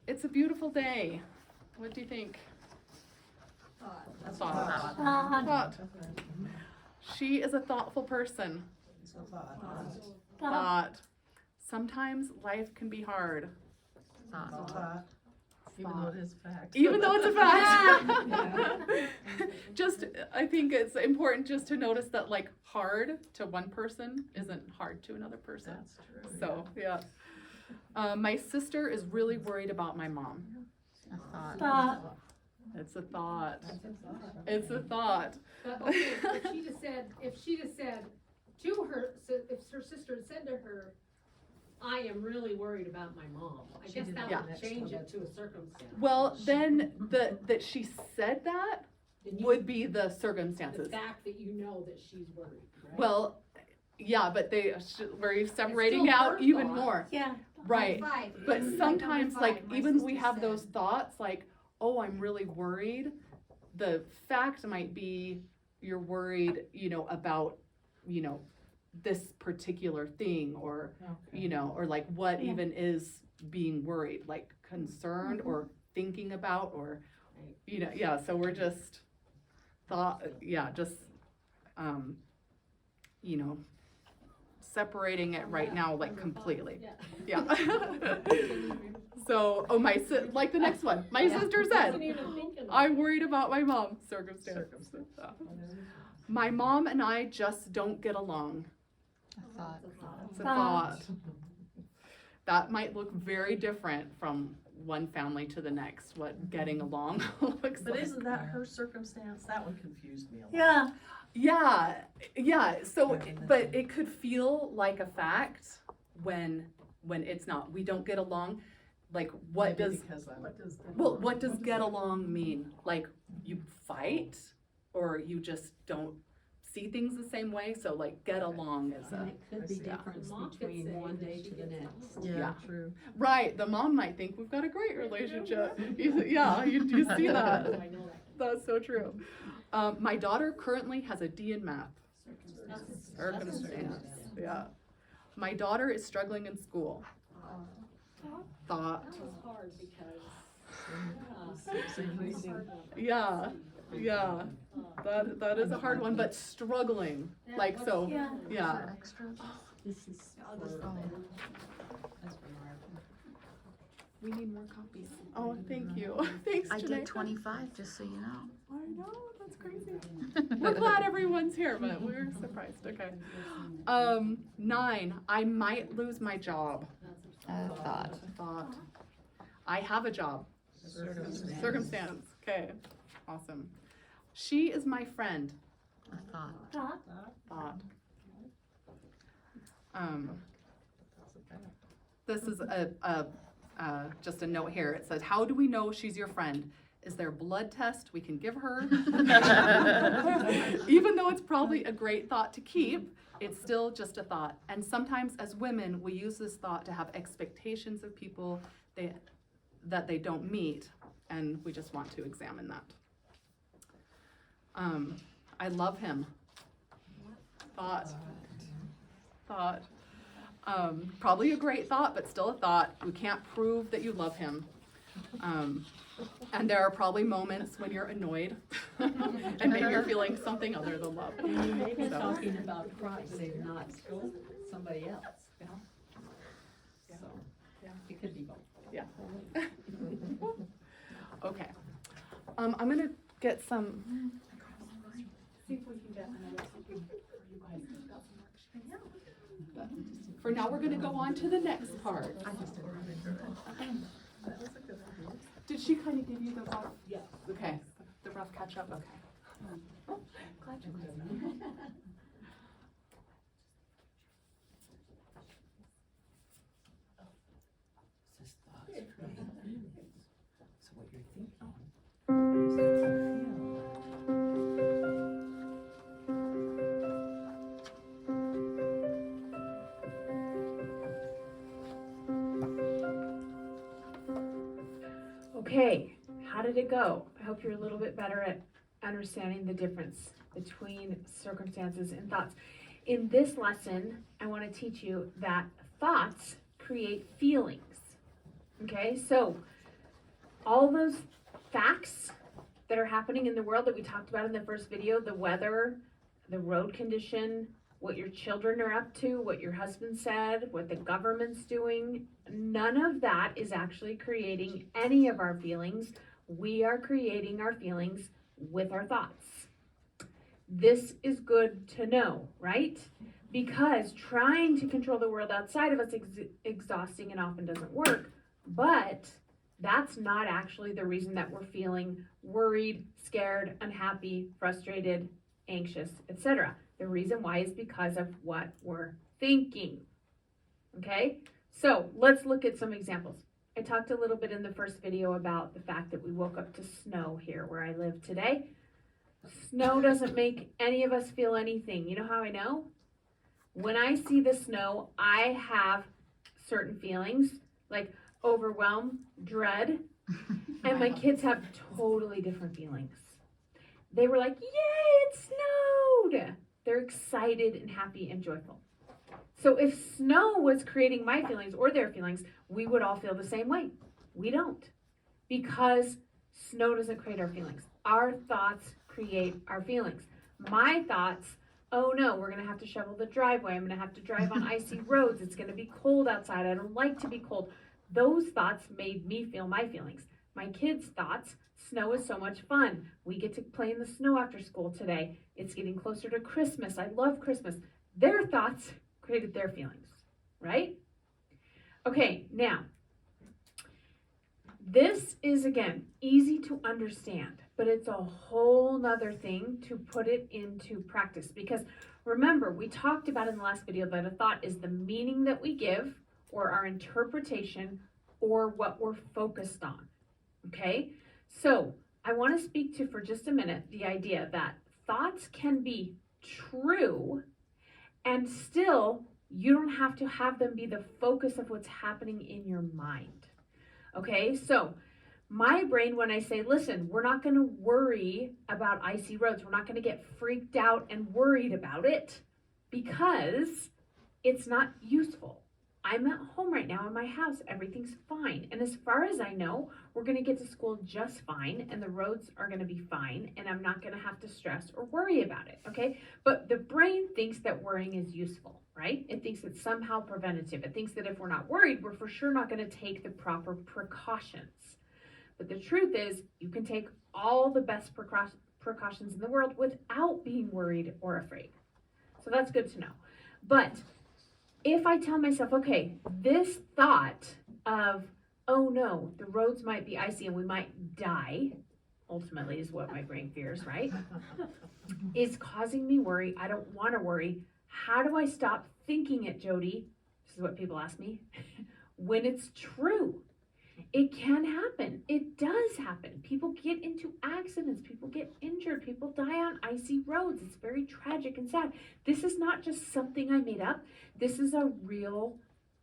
It's a beautiful day. What do you think? Thought. Thought. She is a thoughtful person. Thought. Sometimes life can be hard. Thought. Even though it is a fact. Even though it's a fact. Just, I think it's important just to notice that like hard to one person isn't hard to another person. That's true. So, yeah. My sister is really worried about my mom. Thought. It's a thought. It's a thought. But okay, if she just said to her, so if her sister had said to her, I am really worried about my mom, I guess that would change it to a circumstance. Well, then that she said that would be the circumstances. The fact that you know that she's worried, right? Well, yeah, but we're separating still out her even thought. more. Yeah. Right. Five. But Number sometimes, five, like, my even we sister have said. those thoughts, like, oh, I'm really worried. The fact might be you're worried, about, this particular thing, or, or like what Yeah. even is being worried, like concerned or thinking about, or, yeah, so we're just separating it right now, like completely. Yeah. So, like the next one, my sister said, I'm worried about my mom. Circumstance. My mom and I just don't get along. It's a thought. That might look very different from one family to the next, what getting along looks But like. isn't that her circumstance? That one confused me a lot. Yeah. Yeah, so, but it could feel like a fact when it's not. We don't get along. Like, what Maybe does what does get along mean? Like, you fight, or you just don't see things the same way? So, like, get along is And it could be Yeah. difference Mom could between say one that day she to the gets next. Yeah, Yeah. true. right. The mom might think we've got a great relationship. Yeah, you see that. I know that. That's so true. My daughter currently has a D in math. Circumstance. Yeah. My daughter is struggling in school. Thought. That was hard because, Same reason. Yeah. Yeah. That is a hard one, but struggling. Like, so, Yeah. yeah. This is We need more copies. Oh, thank you. Thanks, I Janae. did 25, just so you know. I know, that's crazy. We're glad everyone's here, but we're surprised. Okay. 9, I might lose my job. Thought. I have a job. Circumstance. Okay. Awesome. She is my friend. Thought. Thought. This is just a note here. It says, how do we know she's your friend? Is there a blood test we can give her? Even though it's probably a great thought to keep, it's still just a thought. And sometimes as women, we use this thought to have expectations of people that they don't meet, and we just want to examine that. I love him. Thought. Probably a great thought, but still a thought. We can't prove that you love him. And there are probably moments when you're annoyed and maybe you're feeling something other than love. You may be So, talking about Christ and not somebody else. Yeah. So, Yeah. it could be both. Yeah. Okay. I'm gonna get some. See if we can get another copy for you guys. But for now, we're gonna go on to the next part. Did she kind of give you the rough? Yeah. Okay, the rough catch up, okay. Oh, glad you guys. So what you're thinking. Okay, how did it go? I hope you're a little bit better at understanding the difference between circumstances and thoughts. In this lesson, I want to teach you that thoughts create feelings. Okay, so all those facts that are happening in the world that we talked about in the first video, the weather, the road condition, what your children are up to, what your husband said, what the government's doing, none of that is actually creating any of our feelings. We are creating our feelings with our thoughts. This is good to know, right? Because trying to control the world outside of us is exhausting and often doesn't work, but that's not actually the reason that we're feeling worried, scared, unhappy, frustrated, anxious, etc. The reason why is because of what we're thinking. Okay? So let's look at some examples. I talked a little bit in the first video about the fact that we woke up to snow here where I live today. Snow doesn't make any of us feel anything. You know how I know? When I see the snow, I have certain feelings like overwhelm, dread, and my kids have totally different feelings. They were like, yay, it snowed! They're excited and happy and joyful. So if snow was creating my feelings or their feelings, we would all feel the same way. We don't. Because snow doesn't create our feelings. Our thoughts create our feelings. My thoughts, oh no, we're gonna have to shovel the driveway. I'm gonna have to drive on icy roads. It's gonna be cold outside. I don't like to be cold. Those thoughts made me feel my feelings. My kids' thoughts, snow is so much fun. We get to play in the snow after school today. It's getting closer to Christmas. I love Christmas. Their thoughts created their feelings, right? Okay, now, this is, again, easy to understand, but it's a whole nother thing to put it into practice. Because remember, we talked about in the last video that a thought is the meaning that we give, or our interpretation, or what we're focused on, okay? So I want to speak to, for just a minute, the idea that thoughts can be true and still you don't have to have them be the focus of what's happening in your mind. Okay, so my brain, when I say, listen, we're not going to worry about icy roads. We're not going to get freaked out and worried about it because it's not useful. I'm at home right now in my house. Everything's fine. And as far as I know, we're going to get to school just fine and the roads are going to be fine and I'm not going to have to stress or worry about it, okay? But the brain thinks that worrying is useful, right? It thinks it's somehow preventative. It thinks that if we're not worried, we're for sure not going to take the proper precautions. But the truth is, you can take all the best precautions in the world without being worried or afraid. So that's good to know. But if I tell myself, okay, this thought of, oh no, the roads might be icy and we might die, ultimately is what my brain fears, right? Is causing me worry. I don't want to worry. How do I stop thinking it, Jody? This is what people ask me. When it's true. It can happen. It does happen. People get into accidents. People get injured. People die on icy roads. It's very tragic and sad. This is not just something I made up. This is a real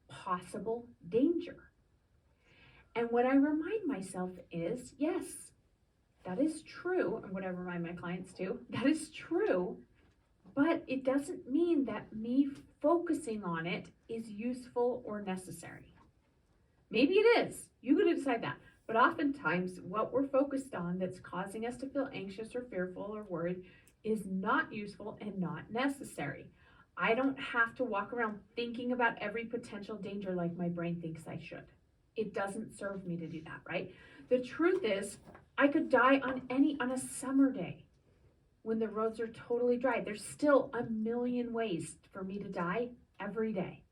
possible danger. And what I remind myself is, yes, that is true. And what I remind my clients too, that is true. But it doesn't mean that me focusing on it is useful or necessary. Maybe it is. You get to decide that. But oftentimes, what we're focused on that's causing us to feel anxious or fearful or worried is not useful and not necessary. I don't have to walk around thinking about every potential danger like my brain thinks I should. It doesn't serve me to do that, right? The truth is, I could die on a summer day when the roads are totally dry. There's still a million ways for me to die every day.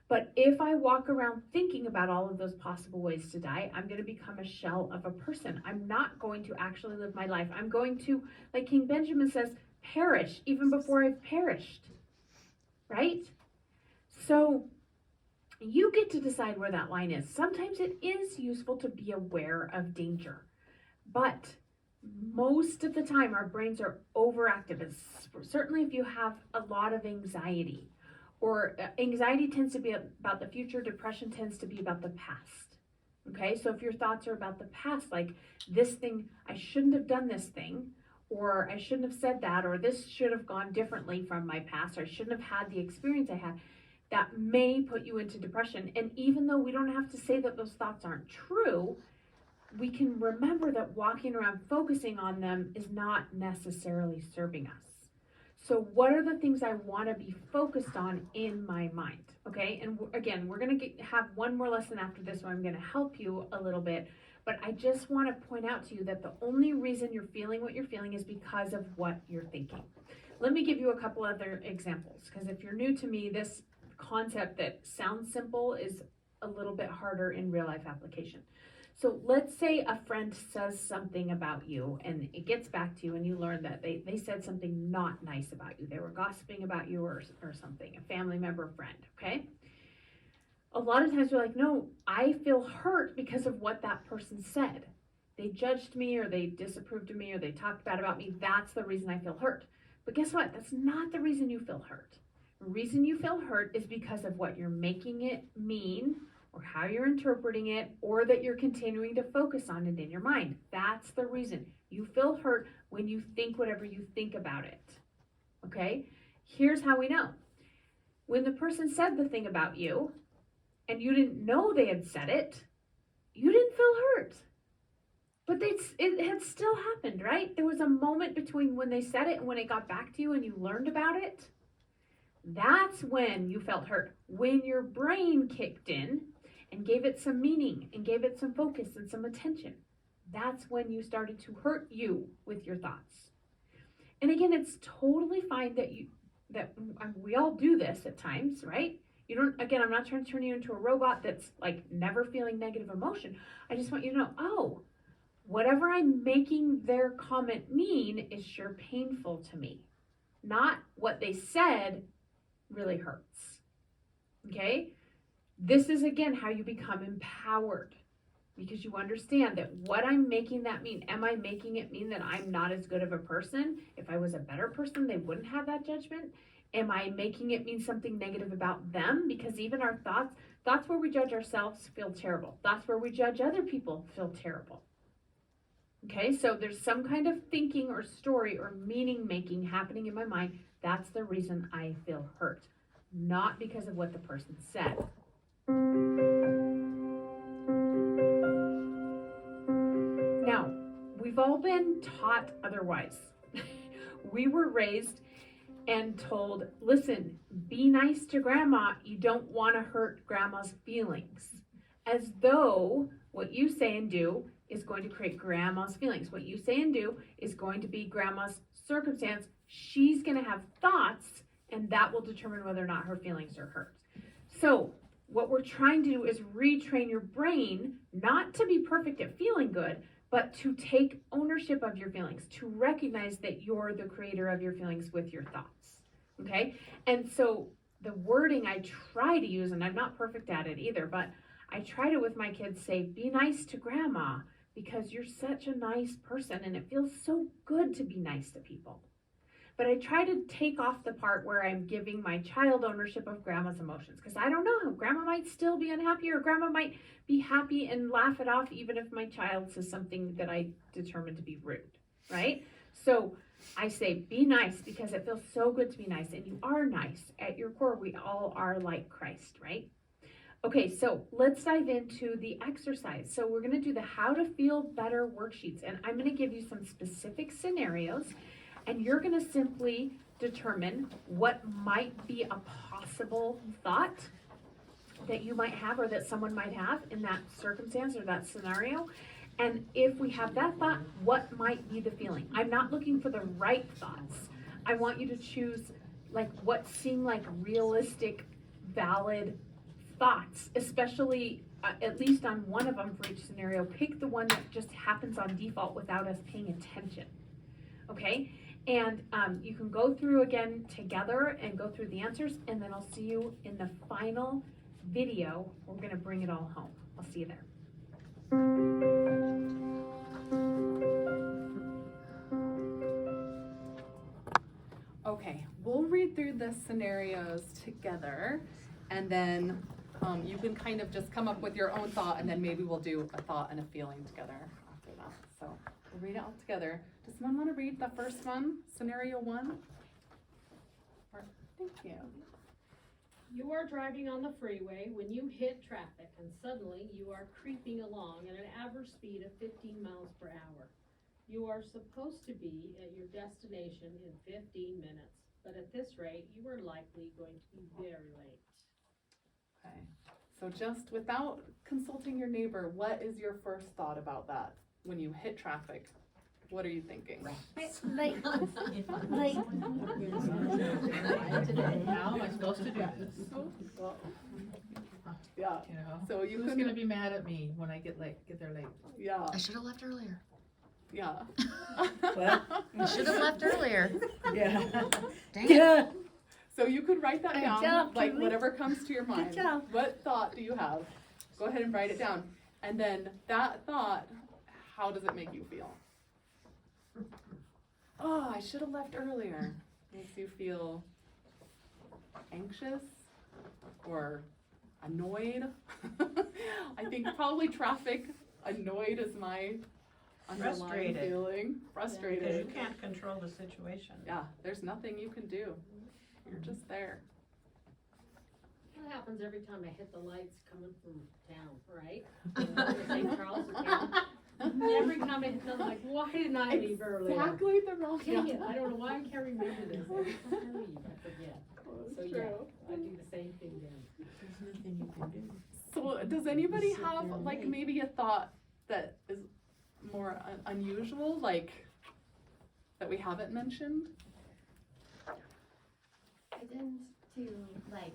But if I walk around thinking about all of those possible ways to die, I'm going to become a shell of a person. I'm not going to actually live my life. I'm going to, like King Benjamin says, perish even before I've perished, right? So you get to decide where that line is. Sometimes it is useful to be aware of danger, but most of the time our brains are overactive. Certainly if you have a lot of anxiety, or anxiety tends to be about the future, depression tends to be about the past. Okay, so if your thoughts are about the past, like this thing, I shouldn't have done this thing, or I shouldn't have said that, or this should have gone differently from my past, or I shouldn't have had the experience I had, that may put you into depression. And even though we don't have to say that those thoughts aren't true, we can remember that walking around focusing on them is not necessarily serving us. So what are the things I want to be focused on in my mind? Okay, and again, we're going to have one more lesson after this where I'm going to help you a little bit, but I just want to point out to you that the only reason you're feeling what you're feeling is because of what you're thinking. Let me give you a couple other examples, because if you're new to me, this concept that sounds simple is a little bit harder in real life application. So let's say a friend says something about you and it gets back to you and you learn that they said something not nice about you. They were gossiping about you or something, a family member, friend, okay? A lot of times you're like, no, I feel hurt because of what that person said. They judged me or they disapproved of me or they talked bad about me. That's the reason I feel hurt. But guess what? That's not the reason you feel hurt. The reason you feel hurt is because of what you're making it mean or how you're interpreting it, or that you're continuing to focus on it in your mind. That's the reason. You feel hurt when you think whatever you think about it. Okay? Here's how we know. When the person said the thing about you, and you didn't know they had said it, you didn't feel hurt. But it had still happened, right? There was a moment between when they said it and when it got back to you and you learned about it. That's when you felt hurt. When your brain kicked in and gave it some meaning and gave it some focus and some attention. That's when you started to hurt you with your thoughts. And again, it's totally fine that we all do this at times, right? I'm not trying to turn you into a robot that's like never feeling negative emotion. I just want you to know, oh, whatever I'm making their comment mean is sure painful to me. Not what they said really hurts. Okay? This is, again, how you become empowered, because you understand that what I'm making that mean. Am I making it mean that I'm not as good of a person? If I was a better person, they wouldn't have that judgment. Am I making it mean something negative about them? Because even our thoughts where we judge ourselves feel terrible. Thoughts where we judge other people feel terrible. Okay, so there's some kind of thinking or story or meaning making happening in my mind. That's the reason I feel hurt, not because of what the person said. Now, we've all been taught otherwise. We were raised and told, listen, be nice to grandma. You don't want to hurt grandma's feelings. As though what you say and do is going to create grandma's feelings. What you say and do is going to be grandma's circumstance. She's going to have thoughts, and that will determine whether or not her feelings are hurt. So what we're trying to do is retrain your brain not to be perfect at feeling good, but to take ownership of your feelings, to recognize that you're the creator of your feelings with your thoughts, okay? And so the wording I try to use, and I'm not perfect at it either, but I try to with my kids say, be nice to grandma because you're such a nice person and it feels so good to be nice to people. But I try to take off the part where I'm giving my child ownership of grandma's emotions, because I don't know, grandma might still be unhappy or grandma might be happy and laugh it off even if my child says something that I determine to be rude, right? So I say, be nice because it feels so good to be nice, and you are nice. At your core, we all are like Christ, right? Okay, so let's dive into the exercise. So we're going to do the How to Feel Better worksheets, and I'm going to give you some specific scenarios, and you're going to simply determine what might be a possible thought that you might have or that someone might have in that circumstance or that scenario. And if we have that thought, what might be the feeling? I'm not looking for the right thoughts. I want you to choose like what seem like realistic, valid thoughts, especially at least on one of them for each scenario. Pick the one that just happens on default without us paying attention. Okay? And you can go through again together and go through the answers, and then I'll see you in the final video. We're going to bring it all home. I'll see you there. Okay, we'll read through the scenarios together, and then you can kind of just come up with your own thought, and then maybe we'll do a thought and a feeling together after that. So we'll read it all together. Does someone want to read the first one, scenario 1? Thank you. You are driving on the freeway when you hit traffic and suddenly you are creeping along at an average speed of 15 miles per hour. You are supposed to be at your destination in 15 minutes, but at this rate, you are likely going to be very late. Okay. So just without consulting your neighbor, what is your first thought about that? When you hit traffic, what are you thinking? Like, How am I supposed to do this? Yeah, You know, so you who's couldn't, gonna be mad at me when I get there late? yeah, I should have left earlier. yeah. What? I should have left earlier. Yeah. Dang it. So you could write that Good down, job, like Julie. whatever comes to your mind. job. What thought do you have? Go ahead and write it down. And then that thought, how does it make you feel? Oh, I should have left earlier. Makes you feel anxious or annoyed. I think probably traffic, annoyed is my underlying Frustrated. feeling. Because Frustrated. you can't control the situation. Yeah, there's nothing you can do. You're just there. That happens every time I hit the lights coming from town, right? St. Charles or town. Every time I hit them, I'm like, why didn't I leave earlier? Exactly the wrong. Dang it, I don't know why I can't remember this. Every time I leave, I forget. So yeah, I do the same thing then. There's nothing you can do. So does anybody Sit have there and like wait. maybe a thought that is more unusual, like that we haven't mentioned? I tend to like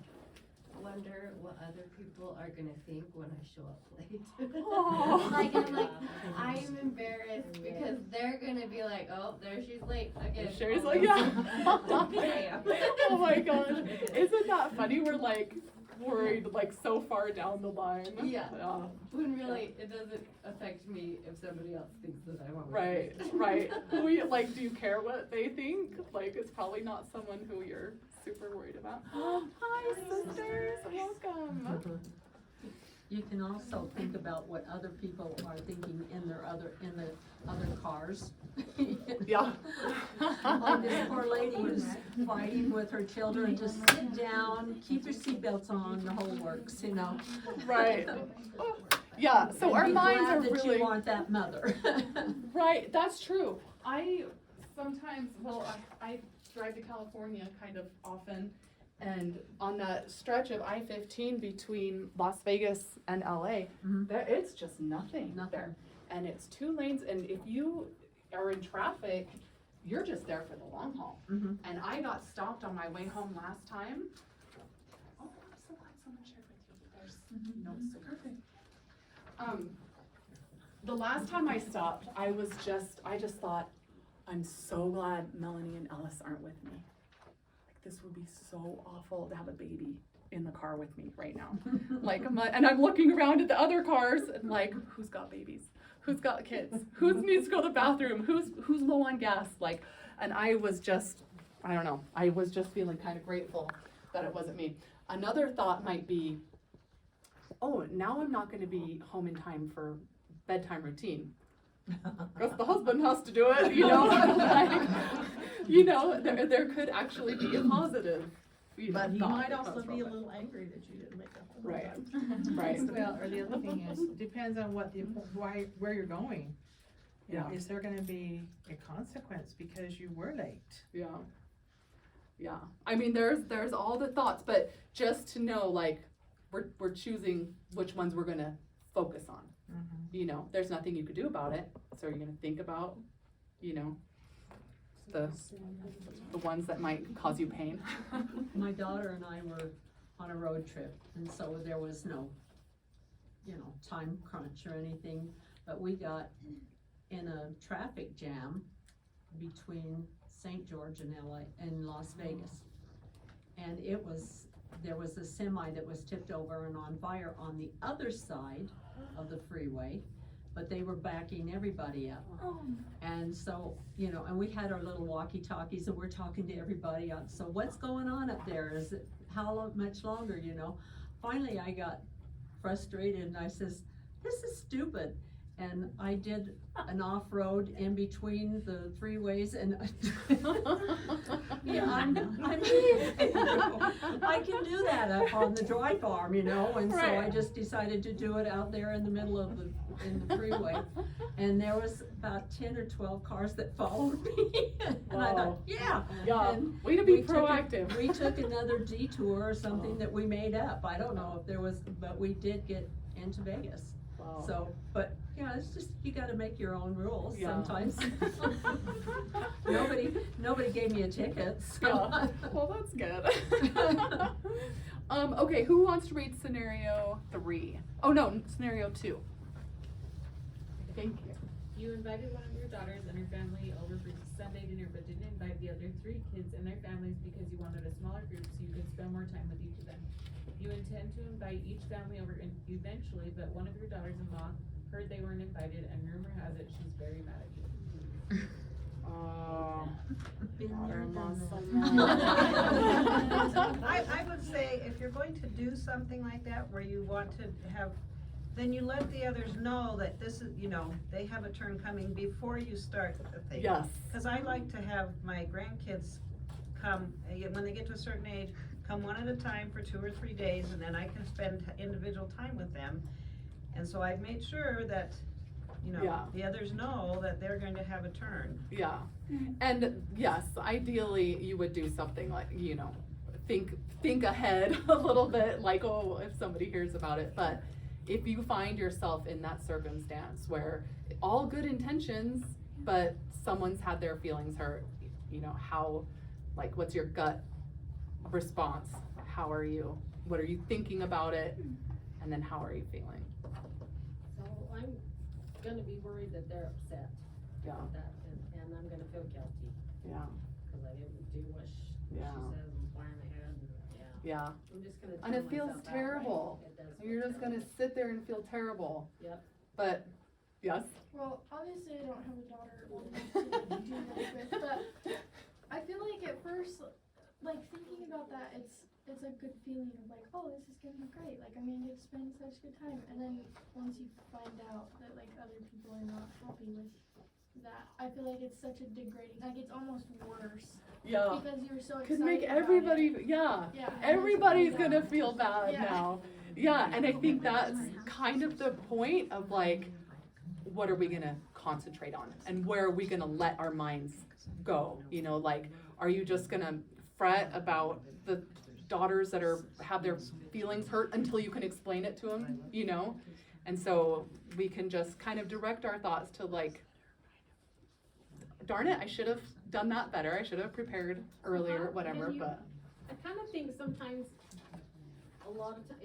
wonder what other people are gonna think when I show up late. Oh. Like I'm like, I'm embarrassed because they're gonna be like, oh, there she's late again. Sherry's like, yeah. Damn. Oh my gosh, isn't that funny? We're like worried like so far down the line. Yeah. When really it doesn't affect me if somebody else thinks that I'm always Right, late. right. Like, do you care what they think? Like, it's probably not someone who you're super worried about. Hi, sisters, welcome. You can also think about what other people are thinking in the other cars. Yeah. Like this poor lady who's fighting with her children, just sit down, keep your seatbelts on, the whole works, you know. Right. Yeah, so And our be minds glad are that really. you aren't that mother. Right, that's true. I sometimes, well, I drive to California kind of often, and on that stretch of I-15 between Las Vegas and LA, Mhm. there, it's just nothing Nothing. there. And it's 2 lanes, and if you are in traffic, you're just there for the long haul. Mhm. And I got stopped on my way home last time. Oh, I'm so glad someone shared with you. There's notes, so perfect. The last time I stopped, I just thought, I'm so glad Melanie and Ellis aren't with me. Like, this would be so awful to have a baby in the car with me right now. Like, and I'm looking around at the other cars and like, who's got babies? Who's got kids? Who needs to go to the bathroom? Who's low on gas? Like, and I was just, I don't know, I was just feeling kind of grateful that it wasn't me. Another thought might be, oh, now I'm not gonna be home in time for bedtime routine. Because the husband has to do it, you know, like, you know, there could actually be a positive, you know, But he thought might that also comes be a from it. little angry that you didn't make up. Right, right. Well, or the other thing is, depends on what the, where you're going. You know, Yeah. is there gonna be a consequence because you were late? Yeah. Yeah. I mean, there's all the thoughts, but just to know, like, we're choosing which ones we're gonna focus on. You know, there's nothing you could do about it, so you're gonna think about, you know, the ones that might cause you pain. My daughter and I were on a road trip, and so there was no, time crunch or anything, but we got in a traffic jam between St. George and Las Vegas. And there was a semi that was tipped over and on fire on the other side of the freeway, but they were backing everybody up. And so, and we had our little walkie-talkies and we're talking to everybody on, so what's going on up there? Is it, much longer, Finally, I got frustrated and I says, this is stupid. and I did an off-road in between the freeways and yeah, I can do that up on the dry farm, you know, and so I Right. just decided to do it out there in the middle of in the freeway. And there was about 10 or 12 cars that followed me, and I Wow. thought, yeah. Yeah, And way to be we took a- proactive. We took another detour or something that we made up, I don't know if there was, but we did get into Vegas. Wow. So, but, yeah, it's just, you gotta make your own rules Yeah. sometimes. Nobody gave me a ticket, so. Yeah. Well, that's good. Okay, who wants to read scenario 3? Oh, no, scenario 2. Thank you. You invited one of your daughters and her family over for Sunday dinner, but didn't invite the other 3 kids and their families because you wanted a smaller group so you could spend more time with each of them. You intend to invite each family over eventually, but one of your daughters-in-law heard they weren't invited, and rumor has it she's very mad at you. Oh, Been there, daughter-in-law's done so that. mad. I would say if you're going to do something like that where you want to have, then you let the others know that this is, you know, they have a turn coming before you start the thing. Yes. Cause I like to have my grandkids come, when they get to a certain age, come one at a time for 2 or 3 days, and then I can spend individual time with them. And so I've made sure that, you know, Yeah. the others know that they're going to have a turn. Yeah, and yes, ideally you would do something like, you know, think ahead a little bit, like, oh, if somebody hears about it. But if you find yourself in that circumstance where all good intentions, but someone's had their feelings hurt, you know, how, like, what's your gut response? How are you? What are you thinking about it? And then how are you feeling? So I'm gonna be worried that they're upset Yeah, about that, and I'm gonna feel guilty, yeah, cause I didn't do what she Yeah. says and plan ahead, and, yeah. yeah. I'm just gonna And tell it feels myself outright. terrible. It does feel You're just gonna terrible. sit there and feel terrible. Yep. But, yes? Well, obviously I don't have a daughter old enough to do this with, but I feel like at first, like thinking about that, it's a good feeling of like, oh, this is gonna be great. Like I'm gonna get to spend such good time. And then once you find out that like other people are not happy with that, I feel like it's such a degrading. Like it's almost worse Yeah. because you're so Could excited. make about everybody, it. yeah. Yeah. Everybody's gonna feel bad Yeah. now. Yeah, and I think that's kind of the point of like, what are we gonna concentrate on? And where are we gonna let our minds go? You know, like, are you just gonna fret about the daughters that have their feelings hurt until you can explain it to them, you know? And so we can just kind of direct our thoughts to like, darn it, I should have done that better. I should have prepared earlier, whatever, And you- but. I kind of think sometimes, a lot of times,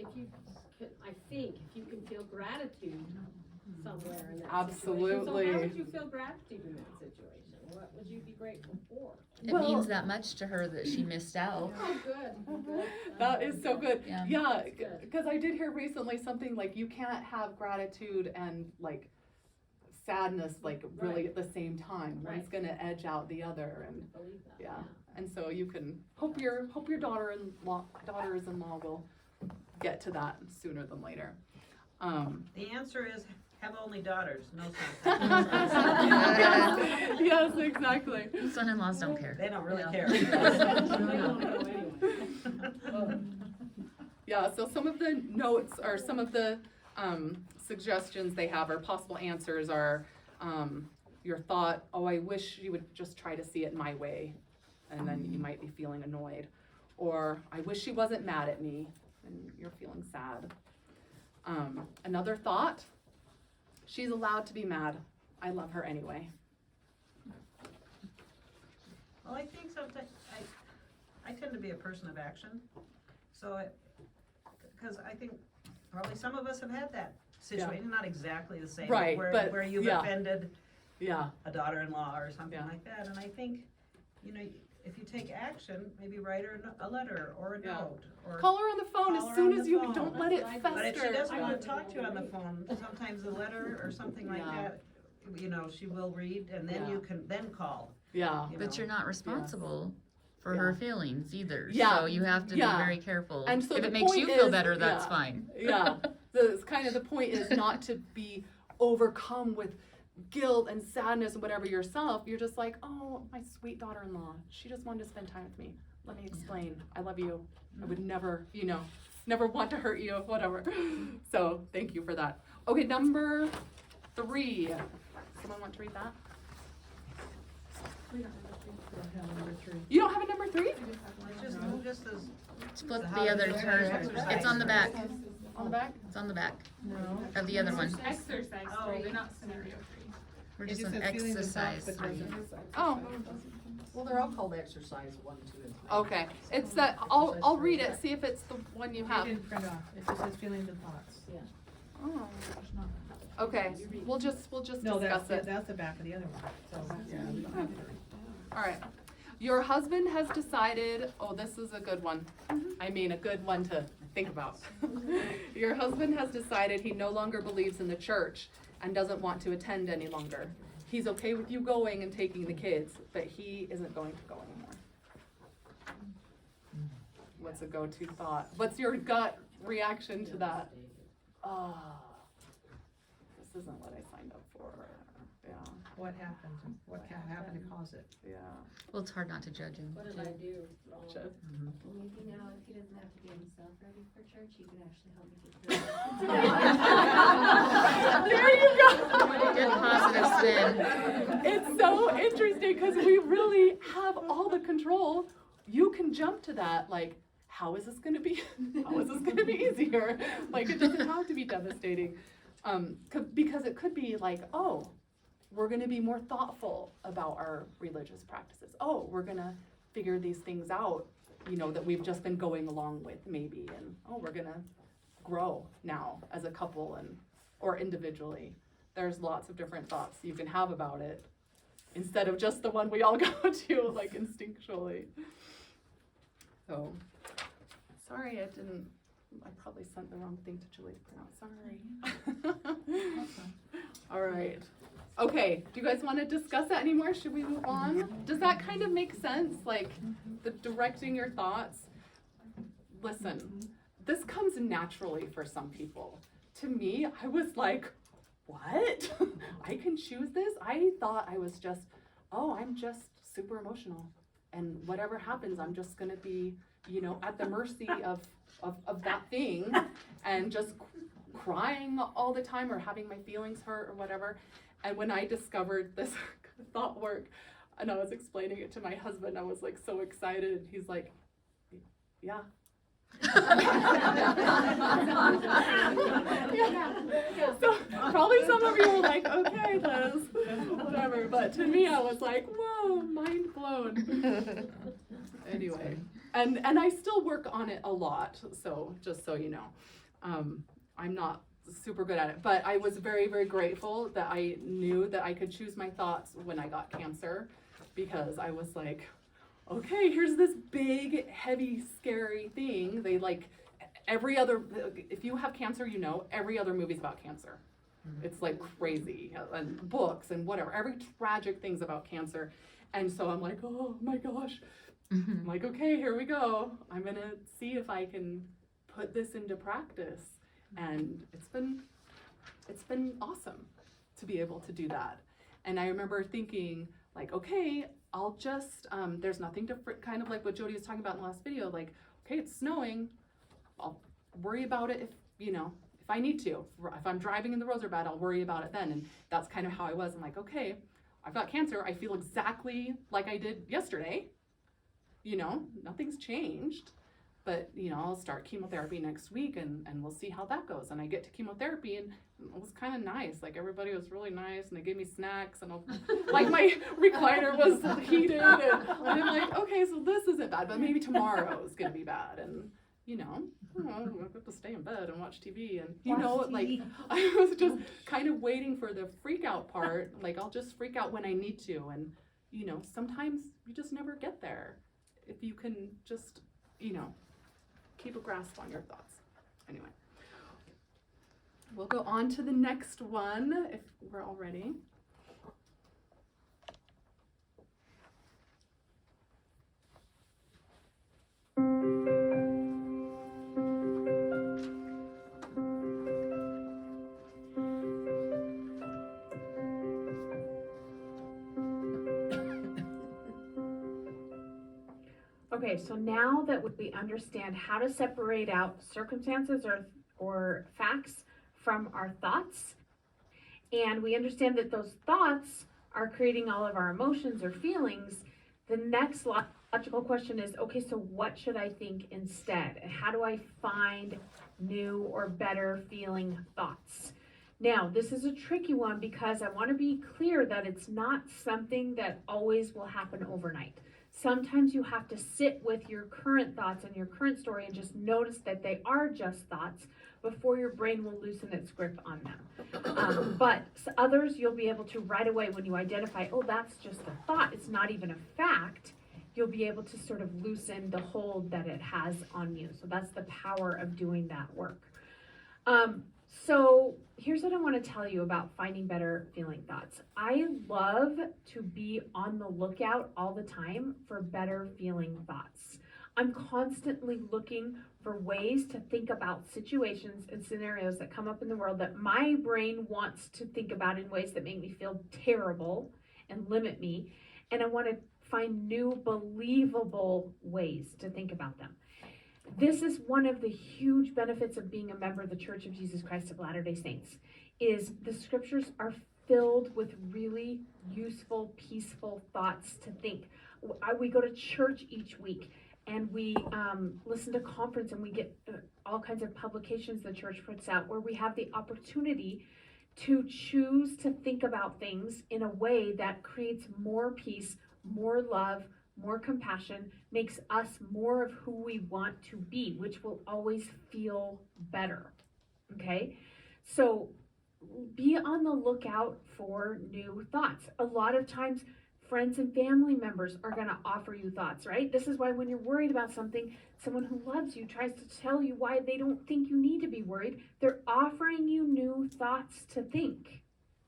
if you can feel gratitude somewhere in that situation. Absolutely. So how would you feel gratitude in that situation? What would you be grateful for? It Well- means that much to her that she missed out. Oh, good, good. That is so good. Yeah. Yeah, That's good. because I did hear recently something like you can't have gratitude and like sadness like really Right. at the same time. One's Right. gonna edge out the other, and Believe that, yeah. And so you can hope your daughters-in-law will get to that sooner than later. The answer is have only daughters, no sons. Yes, exactly. Son-in-laws don't care. They don't really Yeah. care. They don't know anyway. Yeah, so some of the notes or some of the suggestions they have or possible answers are your thought, oh, I wish you would just try to see it my way, and then you might be feeling annoyed. Or I wish she wasn't mad at me, and you're feeling sad. Another thought, she's allowed to be mad. I love her anyway. Well, I think sometimes, I tend to be a person of action, so because I think probably some of us have had that situation, not exactly the same. Right, but, where you've yeah. offended Yeah, a daughter-in-law or something Yeah. like that, and I think, you know, if you take action, maybe write her a letter or a Yeah. note, or. call her on the phone Call as her soon on as the you, phone. don't let it fester. But if she doesn't I wanna would- talk to you on the phone, sometimes a letter or something like Yeah. that, you know, she will read, and then you can then call, Yeah. you But know. you're not responsible for Yeah. her feelings either. Yeah. So you have to Yeah. be very careful. And so if the it makes point you feel is- better, that's yeah. fine. Yeah, the kind of the point is not to be overcome with guilt and sadness and whatever yourself. You're just like, oh, my sweet daughter-in-law, she just wanted to spend time with me. Let me explain. I love you. I would never, never want to hurt you, whatever. So thank you for that. Okay, number 3. Someone want to read that? We don't have number 3. You don't have a number 3? Just as. Flip the other turn. It's on the back. On the back? It's on the back No. of the other one. Exercise three, they're not scenario three. We're It just just on says feelings and exercise thoughts, but 3. doesn't- Oh, Well, they're all called exercise 1, 2, and 3. okay. It's that, I'll read it, see if it's the one you It have. didn't print off, it just says feelings and thoughts. Oh, There's not- okay, we'll just No, discuss it. that's the back of the other one, so, yeah, we don't have it. All right. Your husband has decided, oh, this is a good one. I mean, a good one to think about. Your husband has decided he no longer believes in the church and doesn't want to attend any longer. He's okay with you going and taking the kids, but he isn't going to go anymore. What's a go-to thought? What's your gut reaction to that? Oh, this isn't what I signed up for. Yeah, What happened, and what can happen to cause it? yeah. Well, it's hard not to judge him. What did I do wrong? Just- Maybe now if he doesn't have to get himself ready for church, he can actually help me get through it. There you go. Good positive spin. It's so interesting because we really have all the control. You can jump to that, like, how is this gonna be? How is this gonna be easier? Like, it doesn't have to be devastating. Because it could be like, oh, we're gonna be more thoughtful about our religious practices. Oh, we're gonna figure these things out, that we've just been going along with maybe. And, oh, we're gonna grow now as a couple or individually. There's lots of different thoughts you can have about it instead of just the one we all go to, like, instinctually. So, sorry I probably sent the wrong thing to Julie to pronounce, sorry. All right. Okay, do you guys want to discuss that anymore? Should we move on? Does that kind of make sense? Like, the directing your thoughts? Listen, this comes naturally for some people. To me, I was like, what? I can choose this? I thought I was just, I'm just super emotional. And whatever happens, I'm just gonna be, at the mercy of that thing and just crying all the time or having my feelings hurt or whatever. And when I discovered this thought work and I was explaining it to my husband, I was like so excited. He's like, yeah. So probably some of you were like, okay, Liz, whatever. But to me, I was like, whoa, mind blown. Anyway, and I still work on it a lot. So just so you know, I'm not super good at it, but I was very, very grateful that I knew that I could choose my thoughts when I got cancer, because I was like, okay, here's this big, heavy, scary thing. They like every other, if you have cancer, every other movie's about cancer. It's like crazy, and books and whatever, every tragic thing's about cancer. And so I'm like, oh my gosh. I'm like, okay, here we go. I'm gonna see if I can put this into practice. And it's been awesome to be able to do that. And I remember thinking, like, okay, I'll just, there's nothing to, kind of like what Jody was talking about in the last video, like, okay, it's snowing, I'll worry about it if I need to. If I'm driving and the roads are bad, I'll worry about it then. And that's kind of how I was. I'm like, okay, I've got cancer, I feel exactly like I did yesterday. Nothing's changed. But, I'll start chemotherapy next week and we'll see how that goes. And I get to chemotherapy and it was kind of nice. Like, everybody was really nice and they gave me snacks and like my recliner was heated. And I'm like, okay, so this isn't bad, but maybe tomorrow is going to be bad. And, I have to stay in bed and watch TV. And, like, I was just kind of waiting for the freak out part. Like, I'll just freak out when I need to. And, sometimes you just never get there. If you can just, keep a grasp on your thoughts. Anyway, we'll go on to the next one if we're all ready. Okay, so now that we understand how to separate out circumstances or facts from our thoughts, and we understand that those thoughts are creating all of our emotions or feelings, the next logical question is, okay, so what should I think instead? And how do I find new or better feeling thoughts? Now, this is a tricky one because I want to be clear that it's not something that always will happen overnight. Sometimes you have to sit with your current thoughts and your current story and just notice that they are just thoughts before your brain will loosen its grip on them. But others, you'll be able to right away when you identify, oh, that's just a thought, it's not even a fact, you'll be able to sort of loosen the hold that it has on you. So that's the power of doing that work. So here's what I want to tell you about finding better feeling thoughts. I love to be on the lookout all the time for better feeling thoughts. I'm constantly looking for ways to think about situations and scenarios that come up in the world that my brain wants to think about in ways that make me feel terrible and limit me. And I want to find new, believable ways to think about them. This is one of the huge benefits of being a member of the Church of Jesus Christ of Latter-day Saints, is the scriptures are filled with really useful, peaceful thoughts to think. We go to church each week and we listen to conference and we get all kinds of publications the church puts out where we have the opportunity to choose to think about things in a way that creates more peace, more love, more compassion, makes us more of who we want to be, which will always feel better. Okay? So be on the lookout for new thoughts. A lot of times, friends and family members are going to offer you thoughts, right? This is why when you're worried about something, someone who loves you tries to tell you why they don't think you need to be worried. They're offering you new thoughts to think.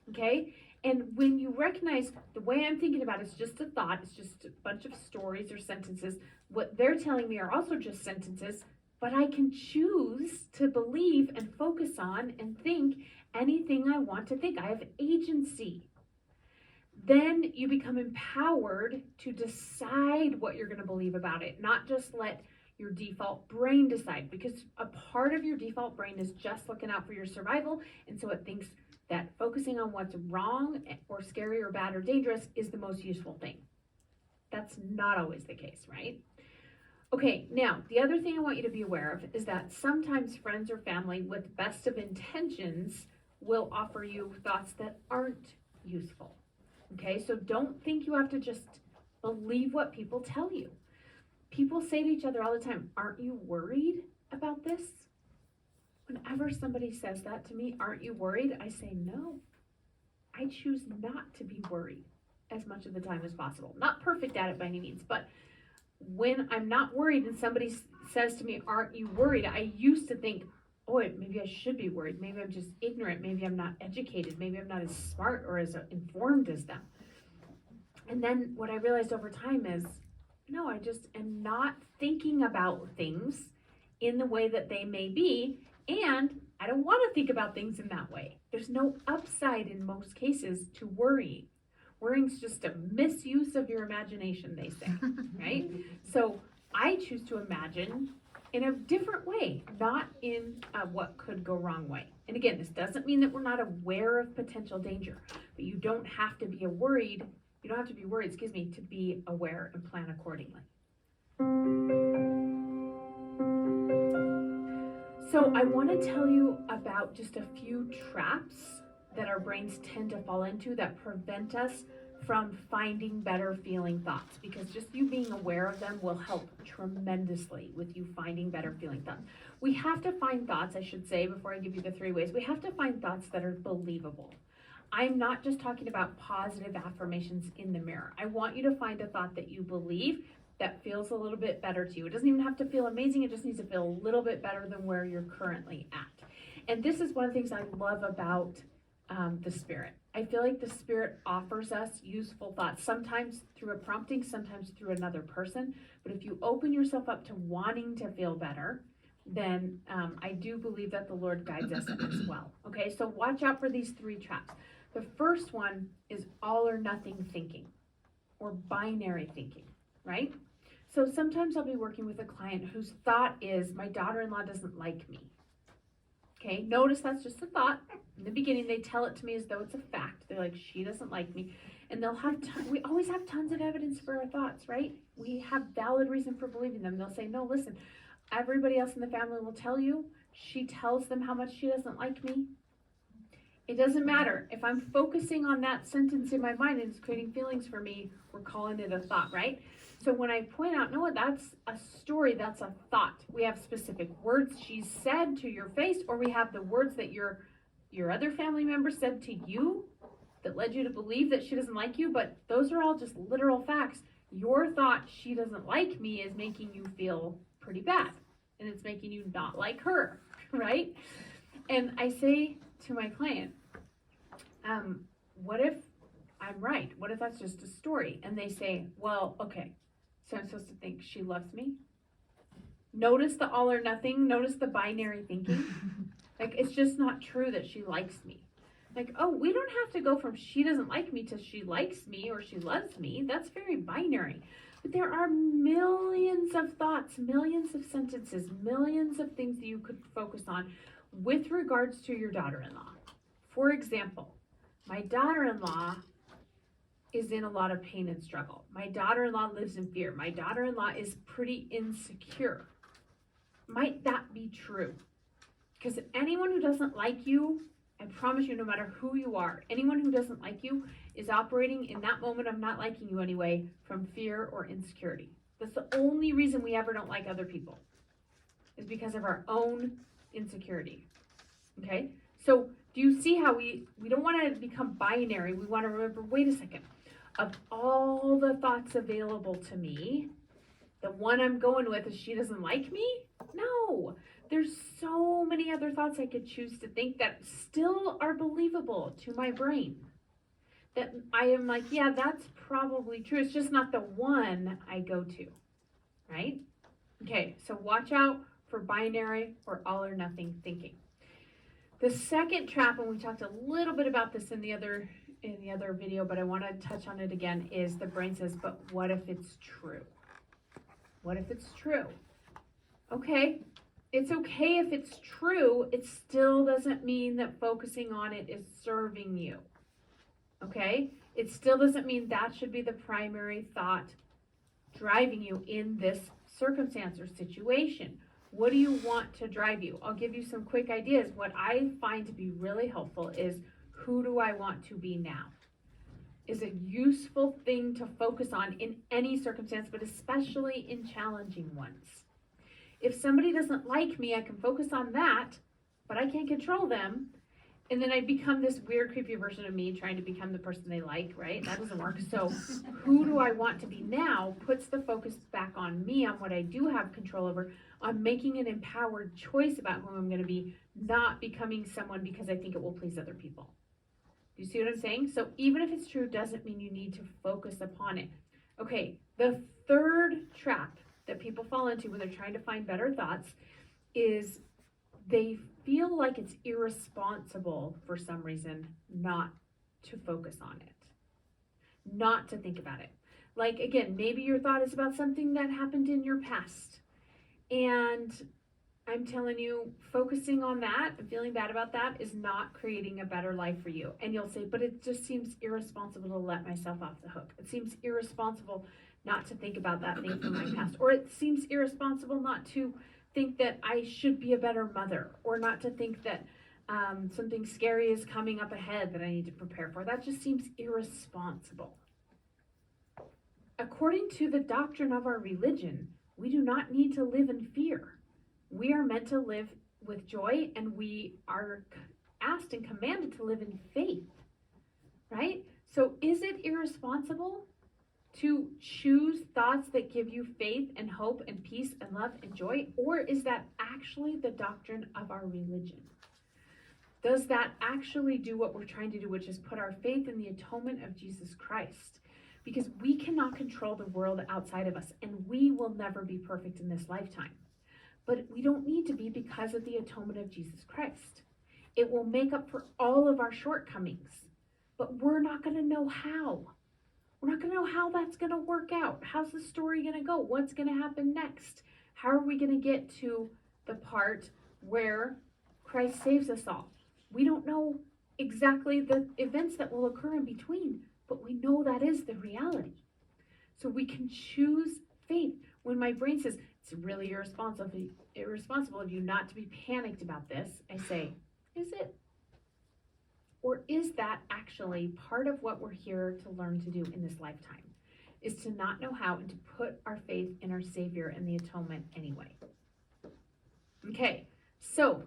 Okay? And when you recognize the way I'm thinking about it is just a thought, it's just a bunch of stories or sentences, what they're telling me are also just sentences, but I can choose to believe and focus on and think anything I want to think. I have agency. Then you become empowered to decide what you're going to believe about it, not just let your default brain decide, because a part of your default brain is just looking out for your survival, and so it thinks that focusing on what's wrong or scary or bad or dangerous is the most useful thing. That's not always the case, right? Okay, now, the other thing I want you to be aware of is that sometimes friends or family with best of intentions will offer you thoughts that aren't useful. Okay, so don't think you have to just believe what people tell you. People say to each other all the time, aren't you worried about this? Whenever somebody says that to me, aren't you worried? I say, no, I choose not to be worried as much of the time as possible. Not perfect at it by any means, but when I'm not worried and somebody says to me, aren't you worried? I used to think, oh, maybe I should be worried. Maybe I'm just ignorant. Maybe I'm not educated. Maybe I'm not as smart or as informed as them. And then what I realized over time is, no, I just am not thinking about things in the way that they may be. And I don't want to think about things in that way. There's no upside in most cases to worrying. Worrying's just a misuse of your imagination, they say, right? So I choose to imagine in a different way, not in what could go wrong way. And again, this doesn't mean that we're not aware of potential danger, but you don't have to be worried, to be aware and plan accordingly. So I want to tell you about just a few traps that our brains tend to fall into that prevent us from finding better feeling thoughts, because just you being aware of them will help tremendously with you finding better feeling thoughts. We have to find thoughts, I should say, before I give you the 3 ways, we have to find thoughts that are believable. I'm not just talking about positive affirmations in the mirror. I want you to find a thought that you believe that feels a little bit better to you. It doesn't even have to feel amazing. It just needs to feel a little bit better than where you're currently at. And this is one of the things I love about the Spirit. I feel like the Spirit offers us useful thoughts, sometimes through a prompting, sometimes through another person. But if you open yourself up to wanting to feel better, then I do believe that the Lord guides us as well. Okay, so watch out for these 3 traps. The first one is all or nothing thinking or binary thinking, right? So sometimes I'll be working with a client whose thought is, my daughter-in-law doesn't like me. Okay, notice that's just a thought. In the beginning, they tell it to me as though it's a fact. They're like, she doesn't like me. And they'll have, we always have tons of evidence for our thoughts, right? We have valid reason for believing them. They'll say, no, listen, everybody else in the family will tell you. She tells them how much she doesn't like me. It doesn't matter. If I'm focusing on that sentence in my mind and it's creating feelings for me, we're calling it a thought, right? So when I point out, no, that's a story, that's a thought. We have specific words she said to your face, or we have the words that your other family member said to you that led you to believe that she doesn't like you, but those are all just literal facts. Your thought, she doesn't like me, is making you feel pretty bad, and it's making you not like her, right? And I say to my client, what if I'm right? What if that's just a story? And they say, well, okay, so I'm supposed to think she loves me? Notice the all or nothing, notice the binary thinking. Like, it's just not true that she likes me. Like, oh, we don't have to go from she doesn't like me to she likes me or she loves me. That's very binary. But there are millions of thoughts, millions of sentences, millions of things that you could focus on with regards to your daughter-in-law. For example, my daughter-in-law is in a lot of pain and struggle. My daughter-in-law lives in fear. My daughter-in-law is pretty insecure. Might that be true? Because anyone who doesn't like you, I promise you, no matter who you are, anyone who doesn't like you is operating in that moment of not liking you anyway from fear or insecurity. That's the only reason we ever don't like other people, is because of our own insecurity. Okay? So do you see how we don't want to become binary? We want to remember, wait a second, of all the thoughts available to me, the one I'm going with is she doesn't like me? No. There's so many other thoughts I could choose to think that still are believable to my brain. That I am like, yeah, that's probably true. It's just not the one I go to, right? Okay, so watch out for binary or all or nothing thinking. The second trap, and we talked a little bit about this in the other video, but I want to touch on it again, is the brain says, but what if it's true? What if it's true? Okay, it's okay if it's true. It still doesn't mean that focusing on it is serving you. Okay, it still doesn't mean that should be the primary thought driving you in this circumstance or situation. What do you want to drive you? I'll give you some quick ideas. What I find to be really helpful is, who do I want to be now? Is a useful thing to focus on in any circumstance, but especially in challenging ones. If somebody doesn't like me, I can focus on that, but I can't control them. And then I become this weird, creepy version of me trying to become the person they like, right? That doesn't work. So who do I want to be now puts the focus back on me, on what I do have control over, on making an empowered choice about who I'm going to be, not becoming someone because I think it will please other people. Do you see what I'm saying? So even if it's true, doesn't mean you need to focus upon it. Okay, the third trap that people fall into when they're trying to find better thoughts is they feel like it's irresponsible for some reason not to focus on it, not to think about it. Like, again, maybe your thought is about something that happened in your past, and I'm telling you, focusing on that and feeling bad about that is not creating a better life for you. And you'll say, but it just seems irresponsible to let myself off the hook. It seems irresponsible not to think about that thing from my past. Or it seems irresponsible not to think that I should be a better mother, or not to think that something scary is coming up ahead that I need to prepare for. That just seems irresponsible. According to the doctrine of our religion, we do not need to live in fear. We are meant to live with joy, and we are asked and commanded to live in faith, right? So is it irresponsible to choose thoughts that give you faith and hope and peace and love and joy? Or is that actually the doctrine of our religion? Does that actually do what we're trying to do, which is put our faith in the atonement of Jesus Christ? Because we cannot control the world outside of us, and we will never be perfect in this lifetime. But we don't need to be, because of the atonement of Jesus Christ. It will make up for all of our shortcomings, but we're not going to know how. we're not gonna know how that's gonna work out. How's the story gonna go? What's gonna happen next? How are we gonna get to the part where Christ saves us all? We don't know exactly the events that will occur in between, but we know that is the reality. So we can choose faith. When my brain says, it's really irresponsible of you not to be panicked about this, I say, is it? Or is that actually part of what we're here to learn to do in this lifetime? Is to not know how and to put our faith in our Savior and the atonement anyway. Okay, so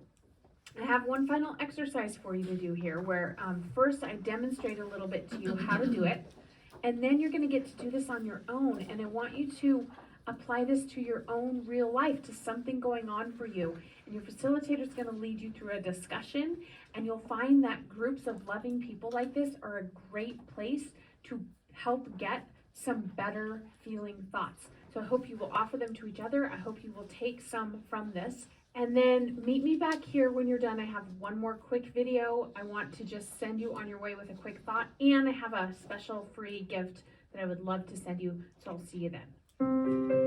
I have one final exercise for you to do here where first I demonstrate a little bit to you how to do it, and then you're going to get to do this on your own, and I want you to apply this to your own real life, to something going on for you. And your facilitator is going to lead you through a discussion, and you'll find that groups of loving people like this are a great place to help get some better feeling thoughts. So I hope you will offer them to each other. I hope you will take some from this. And then meet me back here when you're done. I have one more quick video. I want to just send you on your way with a quick thought. And I have a special free gift that I would love to send you. So I'll see you then.